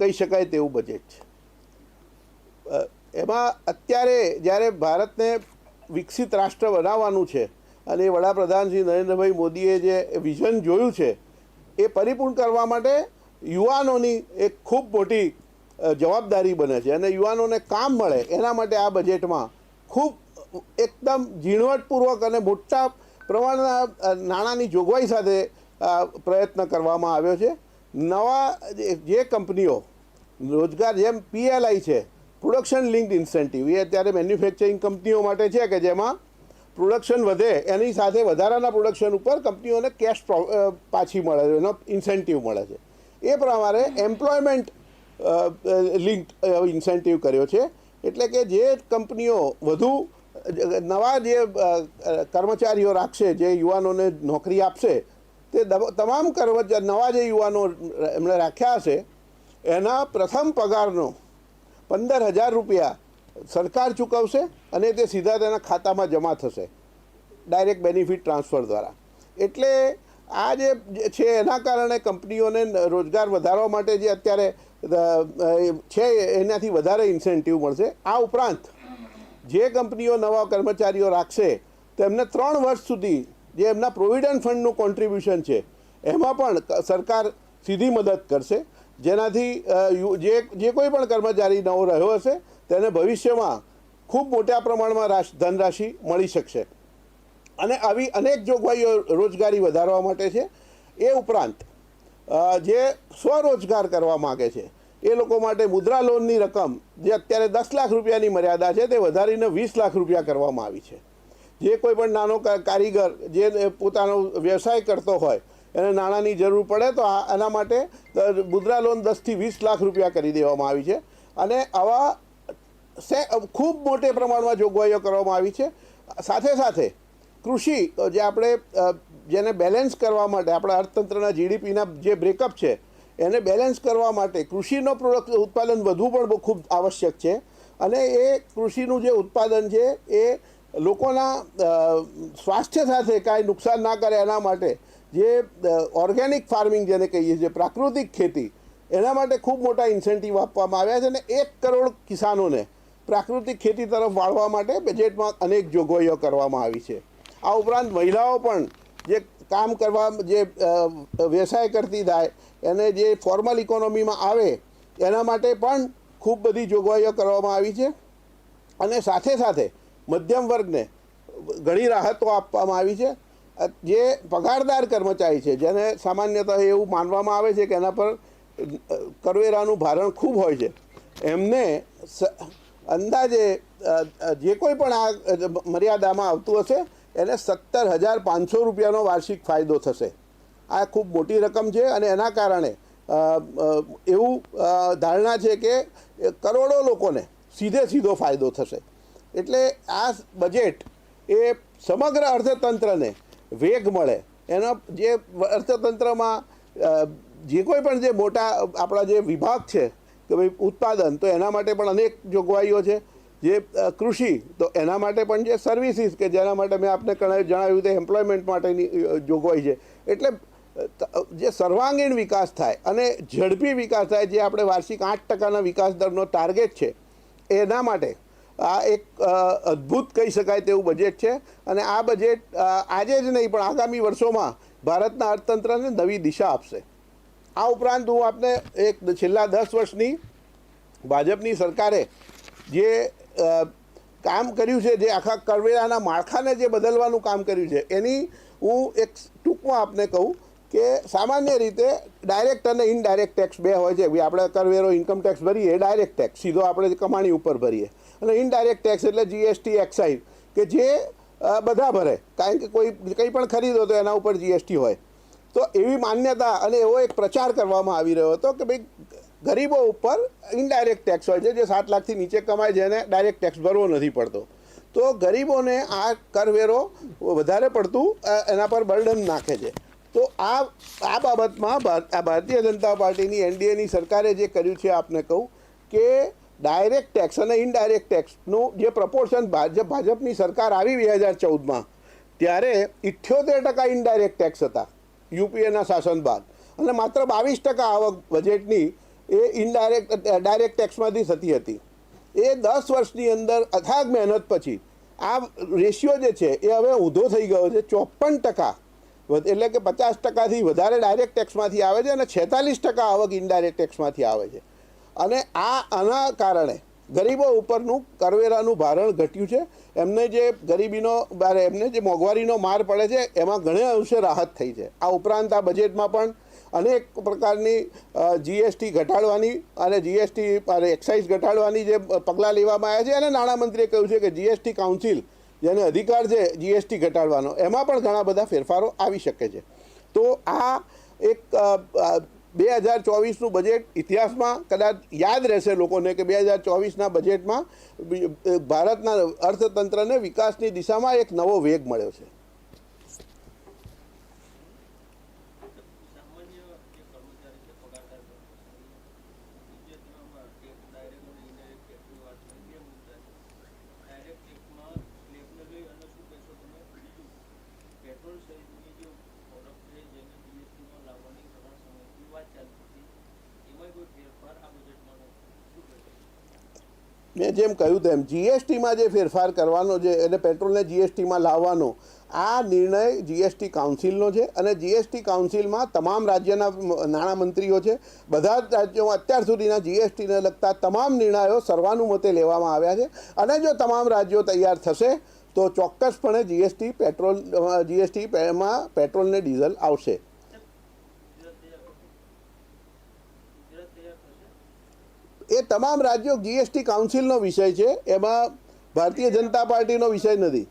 કહી શકાય તેવું બજેટ છે। એમાં અત્યારે જ્યારે ભારતને વિકસિત રાષ્ટ્ર બનાવવાનું છે અને વડાપ્રધાન શ્રી નરેન્દ્રભાઈ મોદીએ જે વિઝન જોયું છે એ પરિપૂર્ણ કરવા માટે યુવાનોની એક ખૂબ મોટી જવાબદારી બને છે અને યુવાનોને કામ મળે એના માટે આ બજેટમાં ખૂબ એકદમ ઝીણવટપૂર્વક અને મોટા પ્રમાણના નાણાંની જોગવાઈ સાથે પ્રયત્ન કરવામાં આવ્યો છે। નવા જે કંપનીઓ રોજગાર જેમ PLI છે, પ્રોડક્શન લિંક્ડ ઇન્સેન્ટિવ, એ અત્યારે મેન્યુફેક્ચરિંગ કંપનીઓ માટે છે કે જેમાં પ્રોડક્શન વધે એની સાથે વધારાના પ્રોડક્શન ઉપર કંપનીઓને કેશ પાછી મળે છે, એનો ઇન્સેન્ટિવ મળે છે। એ પ્રમાણે એમ્પ્લોયમેન્ટ લિંક્ડ ઇન્સેન્ટિવ કર્યો છે, એટલે કે જે કંપનીઓ વધુ નવા જે કર્મચારીઓ રાખશે, જે યુવાનોને નોકરી આપશે, તે તમામ નવા જે યુવાનો એમણે રાખ્યા હશે એના પ્રથમ પગારનો 15,000 રૂપિયા સરકાર ચૂકવશે અને તે સીધા તેના ખાતામાં જમા થશે ડાયરેક્ટ બેનિફિટ ટ્રાન્સફર દ્વારા। એટલે આ જે છે એના કારણે કંપનીઓને રોજગાર વધારવા માટે જે અત્યારે છે એનાથી વધારે ઇન્સેન્ટિવ મળશે। આ ઉપરાંત જે કંપનીઓ નવા કર્મચારીઓ રાખશે તેમને 3 વર્ષ સુધી જે એમના પ્રોવિડન્ટ ફંડનું કોન્ટ્રીબ્યુશન છે એમાં પણ સરકાર સીધી મદદ કરશે, જેનાથી જે કોઈ પણ કર્મચારી નવો રહ્યો હશે તેને ભવિષ્યમાં ખૂબ મોટા પ્રમાણમાં ધનરાશિ મળી શકશે અને આવી અનેક જોગવાઈઓ રોજગારી વધારવા માટે છે। એ ઉપરાંત જે સ્વરોજગાર કરવા માગે છે એ લોકો માટે મુદ્રા લોનની રકમ જે અત્યારે 10 લાખ રૂપિયાની મર્યાદા છે તે વધારીને 20 લાખ રૂપિયા કરવામાં આવી છે। જે કોઈ પણ નાનો કારીગર જે પોતાનો વ્યવસાય કરતો હોય એને નાણાંની જરૂર પડે તો આના માટે મુદ્રા લોન 10 થી 20 લાખ રૂપિયા કરી દેવામાં આવી છે અને આવા ખૂબ મોટે પ્રમાણમાં જોગવાઈઓ કરવામાં આવી છે। સાથે સાથે કૃષિ જે આપણે જેને બેલેન્સ કરવા માટે આપણા અર્થતંત્રના GDPના જે બ્રેકઅપ છે એને બેલેન્સ કરવા માટે કૃષિનો ઉત્પાદન વધવું પણ ખૂબ આવશ્યક છે અને એ કૃષિનું જે ઉત્પાદન છે એ લોકોના સ્વાસ્થ્ય સાથે કાંઈ નુકસાન ના કરે એના માટે જે ઓર્ગેનિક ફાર્મિંગ જેને કહીએ છીએ, પ્રાકૃતિક ખેતી, એના માટે ખૂબ મોટા ઇન્સેન્ટિવ આપવામાં આવ્યા છે અને 1 કરોડ કિસાનોને પ્રાકૃતિક ખેતી તરફ વાળવા માટે બજેટમાં અનેક જોગવાઈઓ કરવામાં આવી છે। આ ઉપરાંત મહિલાઓ પણ જે કામ કરવા જે વ્યવસાય કરતી થાય એને જે ફોર્મલ ઇકોનોમીમાં આવે એના માટે પણ ખૂબ બધી જોગવાઈઓ કરવામાં આવી છે અને સાથે સાથે મધ્યમ વર્ગને ઘણી રાહતો આપવામાં આવી છે। જે પગારદાર કર્મચારી છે જેને સામાન્યતઃ એવું માનવામાં આવે છે કે એના પર કરવેરાનું ભારણ ખૂબ હોય છે, એમને અંદાજે જે કોઈ પણ આ મર્યાદામાં આવતું હશે એને 17,500 રૂપિયાનો વાર્ષિક ફાયદો થશે। આ ખૂબ મોટી રકમ છે અને એના કારણે એવું ધારણા છે કે કરોડો લોકોને સીધો ફાયદો થશે। એટલે આ બજેટ એ સમગ્ર અર્થતંત્રને વેગ મળે, એનો જે અર્થતંત્રમાં જે કોઈ પણ જે મોટા આપણા જે વિભાગ છે કે ભાઈ ઉત્પાદન, તો એના માટે પણ અનેક જોગવાઈઓ છે। જે કૃષિ, તો એના માટે પણ જે સર્વિસીસ કે જેના માટે મેં આપને જણાવ્યું તે એમ્પ્લોયમેન્ટ માટેની જોગવાઈ છે। એટલે જે સર્વાંગીણ વિકાસ થાય અને ઝડપી વિકાસ થાય, જે આપણે વાર્ષિક 8% વિકાસ દરનો ટાર્ગેટ છે, એના માટે આ એક અદ્ભુત કહી શકાય તેવું બજેટ છે અને આ બજેટ આજે જ નહીં પણ આગામી વર્ષોમાં ભારતના અર્થતંત્રને નવી દિશા આપશે। આ ઉપરાંત હું આપને એક છેલ્લા 10 વર્ષની ભાજપની સરકારે જે કામ કર્યું છે, જે આખા કરવેરાના માળખાને જે બદલવાનું કામ કર્યું છે, એની હું એક ટૂંકમાં આપને કહું કે સામાન્ય રીતે ડાયરેક્ટ અને ઇનડાયરેક્ટ ટેક્સ બે હોય છે। આપણે કરવેરો ઇન્કમ ટેક્સ ભરીએ, ડાયરેક્ટ ટેક્સ સીધો આપણે કમાણી ઉપર ભરીએ, અને ઇનડાયરેક્ટ ટેક્સ એટલે GST, એક્સાઇઝ કે જે બધા ભરે, કારણ કે કંઈ પણ ખરીદો તો એના ઉપર GST હોય। તો એવી માન્યતા અને એવો એક પ્રચાર કરવામાં આવી રહ્યો હતો કે ભાઈ ગરીબો ઉપર ઇનડાયરેક્ટ ટેક્સ હોય છે, જે 7 લાખથી નીચે કમાય જેને ડાયરેક્ટ ટેક્સ ભરવો નથી પડતો, તો ગરીબોને આ કરવેરો વધારે પડતું એના પર બર્ડન નાખે છે। તો આ બાબતમાં ભારતીય જનતા પાર્ટીની NDAની સરકારે જે કર્યું છે, આપને કહું કે ડાયરેક્ટ ટેક્સ અને ઇનડાયરેક્ટ ટેક્સનું જે પ્રપોર્શન ભાજપની સરકાર આવી 2014માં, ત્યારે 78% ઇનડાયરેક્ટ ટેક્સ હતા યુપીએના શાસન બાદ, અને માત્ર 22% આવક બજેટની એ ડાયરેક્ટ ટેક્સમાંથી થતી હતી. એ 10 વર્ષની અંદર અથાગ મહેનત પછી આ રેશિયો જે છે એ હવે ઊંધો થઈ ગયો છે. 54%, એટલે કે 50%થી વધારે ડાયરેક્ટ ટેક્સમાંથી આવે છે અને 46% આવક ઇનડાયરેક્ટ ટેક્સમાંથી આવે છે. અને આના કારણે ગરીબો ઉપરનું કરવેરાનું ભારણ ઘટ્યું છે. એમને જે એમને જે મોંઘવારીનો માર પડે છે એમાં ઘણા અંશે રાહત થઈ છે. આ ઉપરાંત આ બજેટમાં પણ અનેક પ્રકારની જીએસટી ઘટાડવાની અને જીએસટી એક્સાઇઝ ઘટાડવાની જે પગલાં લેવામાં આવ્યા છે અને નાણામંત્રીએ કહ્યું છે કે જીએસટી કાઉન્સિલ જેને અધિકાર છે જીએસટી ઘટાડવાનો, એમાં પણ ઘણા બધા ફેરફારો આવી શકે છે. તો આ એક 2024નું બજેટ ઇતિહાસમાં કદાચ યાદ રહેશે લોકોને કે 2024ના બજેટમાં ભારતના અર્થતંત્રને વિકાસની દિશામાં એક નવો વેગ મળ્યો છે. મેં જેમ કહ્યું તેમ જીએસટીમાં જે ફેરફાર કરવાનો છે એટલે પેટ્રોલને જીએસટીમાં લાવવાનો આ નિર્ણય જીએસટી કાઉન્સિલનો છે અને જીએસટી કાઉન્સિલમાં તમામ રાજ્યના નાણામંત્રીઓ છે. બધા જ રાજ્યોમાં અત્યાર સુધીના જીએસટીને લગતા તમામ નિર્ણયો સર્વાનુમતે લેવામાં આવ્યા છે. અને જો તમામ રાજ્યો તૈયાર થશે તો ચોક્કસપણે જીએસટીમાં પેટ્રોલ ને ડીઝલ આવશે. એ તમામ રાજ્યો જીએસટી કાઉન્સિલનો વિષય છે, એમાં ભારતીય જનતા પાર્ટીનો વિષય નથી.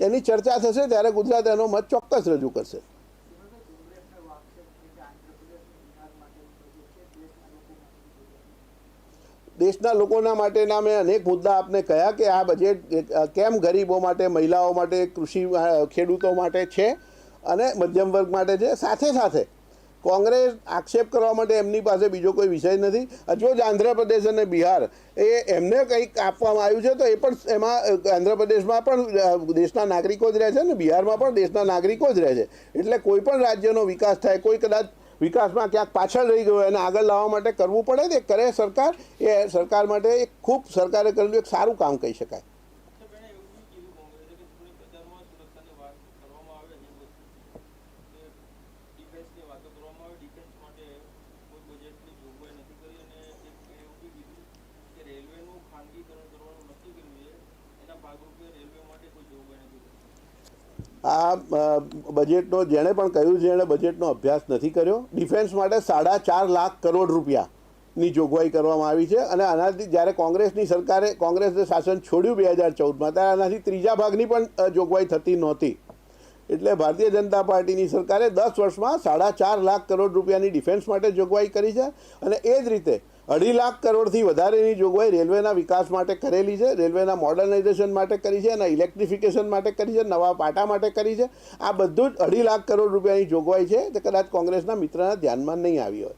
એની ચર્ચા થશે ત્યારે ગુજરાત એનો મત ચોક્કસ રજૂ કરશે. દેશના લોકોના માટેના મેં અનેક મુદ્દા આપને કહ્યા કે આ બજેટ કેમ ગરીબો માટે, મહિલાઓ માટે, કૃષિ ખેડૂતો માટે છે અને મધ્યમ વર્ગ માટે છે. સાથે સાથે કોંગ્રેસ આક્ષેપ કરવા માટે એમની પાસે બીજો કોઈ વિષય નથી. જો જ આંધ્રપ્રદેશ અને બિહાર એમને કંઈક આપવામાં આવ્યું છે તો એ પણ એમાં આંધ્રપ્રદેશમાં પણ દેશના નાગરિકો જ રહે છે ને બિહારમાં પણ દેશના નાગરિકો જ રહે છે. એટલે કોઈ પણ રાજ્યનો વિકાસ થાય, કોઈ કદાચ વિકાસમાં ક્યાંક પાછળ રહી ગયો એને આગળ લાવવા માટે કરવું પડે તે કરે સરકાર. એ સરકાર માટે એક ખૂબ સરકારે કરેલું એક સારું કામ કહી શકાય. આ બજેટનો જેણે પણ કહ્યું છે એણે બજેટનો અભ્યાસ નથી કર્યો. ડિફેન્સ માટે 4.5 લાખ કરોડ રૂપિયાની જોગવાઈ કરવામાં આવી છે અને આનાથી જ્યારે કોંગ્રેસે શાસન છોડ્યું 2014માં ત્યારે આનાથી ત્રીજા ભાગની પણ જોગવાઈ થતી નહોતી. એટલે ભારતીય જનતા પાર્ટીની સરકારે 10 વર્ષમાં 4.5 લાખ કરોડ રૂપિયાની ડિફેન્સ માટે જોગવાઈ કરી છે અને એ જ રીતે 2.5 લાખ કરોડથી વધારેની જોગવાઈ રેલવેના વિકાસ માટે કરેલી છે, રેલવેના મોડર્નાઇઝેશન માટે કરી છે, અને ઇલેક્ટ્રિફિકેશન માટે કરી છે, નવા પાટા માટે કરી છે. આ બધું જ 2.5 લાખ કરોડ રૂપિયાની જોગવાઈ છે તે કદાચ કોંગ્રેસના મિત્રના ધ્યાનમાં નહીં આવી હોય.